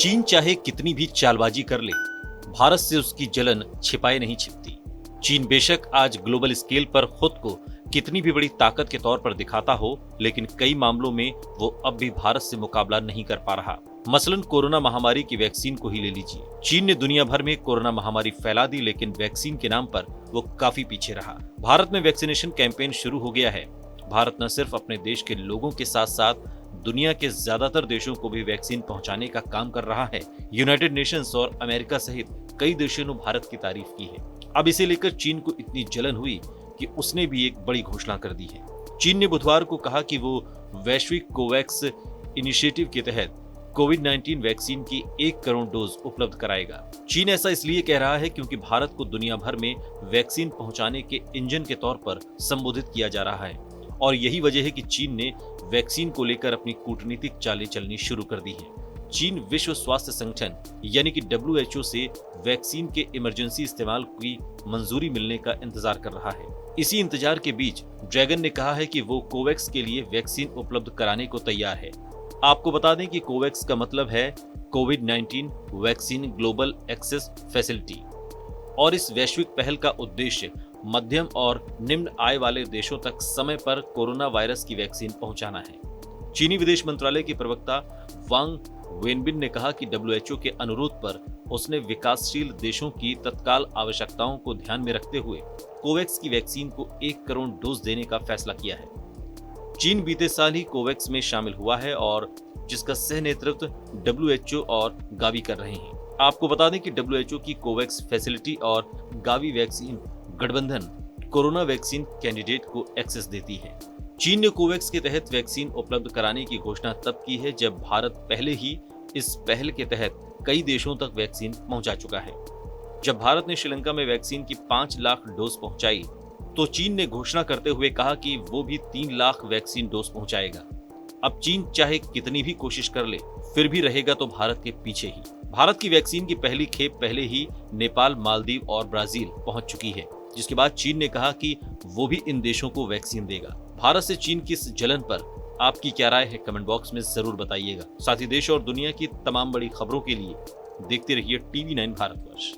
चीन चाहे कितनी भी चालबाजी कर ले, भारत से उसकी जलन छिपाए नहीं छिपती। चीन बेशक आज ग्लोबल स्केल पर खुद को कितनी भी बड़ी ताकत के तौर पर दिखाता हो, लेकिन कई मामलों में वो अब भी भारत से मुकाबला नहीं कर पा रहा। मसलन कोरोना महामारी की वैक्सीन को ही ले लीजिए। चीन ने दुनिया भर में कोरोना महामारी फैला दी, लेकिन वैक्सीन के नाम पर वो काफी पीछे रहा। भारत में वैक्सीनेशन कैंपेन शुरू हो गया है। भारत न सिर्फ अपने देश के लोगों के साथ साथ दुनिया के ज्यादातर देशों को भी वैक्सीन पहुंचाने का काम कर रहा है। यूनाइटेड नेशंस और अमेरिका सहित कई देशों ने भारत की तारीफ की है। अब इसे लेकर चीन को इतनी जलन हुई कि उसने भी एक बड़ी घोषणा कर दी है। चीन ने बुधवार को कहा कि वो वैश्विक कोवैक्स इनिशिएटिव के तहत कोविड-19 वैक्सीन की 1 करोड़ डोज उपलब्ध कराएगा। चीन ऐसा इसलिए कह रहा है क्योंकि भारत को दुनिया भर में वैक्सीन पहुंचाने के इंजन के तौर पर संबोधित किया जा रहा है, और यही वजह है कि चीन ने वैक्सीन को लेकर अपनी कूटनीतिक चालें चलनी शुरू कर दी है। चीन विश्व स्वास्थ्य संगठन यानी कि WHO से वैक्सीन के इमरजेंसी इस्तेमाल की मंजूरी मिलने का इंतजार कर रहा है। इसी इंतजार के बीच ड्रैगन ने कहा है कि वो कोवैक्स के लिए वैक्सीन उपलब्ध कराने को तैयार है। आपको बता दें कि कोवैक्स का मतलब है कोविड-19 वैक्सीन ग्लोबल एक्सेस फैसिलिटी, और इस वैश्विक पहल का उद्देश्य मध्यम और निम्न आय वाले देशों तक समय पर कोरोना वायरस की वैक्सीन पहुंचाना है। चीनी विदेश मंत्रालय के प्रवक्ता वांग वेनबिन ने कहा कि WHO के अनुरोध पर उसने विकासशील देशों की तत्काल आवश्यकताओं को ध्यान में रखते हुए कोवैक्स की वैक्सीन को 1 करोड़ डोज देने का फैसला किया है। चीन बीते साल ही कोवैक्स में शामिल हुआ है और जिसका सह नेतृत्व WHO और गावी कर रहे हैं। आपको बता दें कि WHO की कोवैक्स फैसिलिटी और गावी वैक्सीन गठबंधन कोरोना वैक्सीन कैंडिडेट को एक्सेस देती है। चीन ने कोवैक्स के तहत वैक्सीन उपलब्ध कराने की घोषणा तब की है जब भारत पहले ही इस पहल के तहत कई देशों तक वैक्सीन पहुंचा चुका है। जब भारत ने श्रीलंका में वैक्सीन की 5 लाख डोज पहुंचाई, तो चीन ने घोषणा करते हुए कहा कि वो भी 3 लाख वैक्सीन डोज पहुंचाएगा। अब चीन चाहे कितनी भी कोशिश कर ले, फिर भी रहेगा तो भारत के पीछे ही। भारत की वैक्सीन की पहली खेप पहले ही नेपाल, मालदीव और ब्राजील पहुंच चुकी है, जिसके बाद चीन ने कहा कि वो भी इन देशों को वैक्सीन देगा। भारत से चीन की इस जलन पर आपकी क्या राय है, कमेंट बॉक्स में जरूर बताइएगा। साथ ही देश और दुनिया की तमाम बड़ी खबरों के लिए देखते रहिए TV9 भारतवर्ष।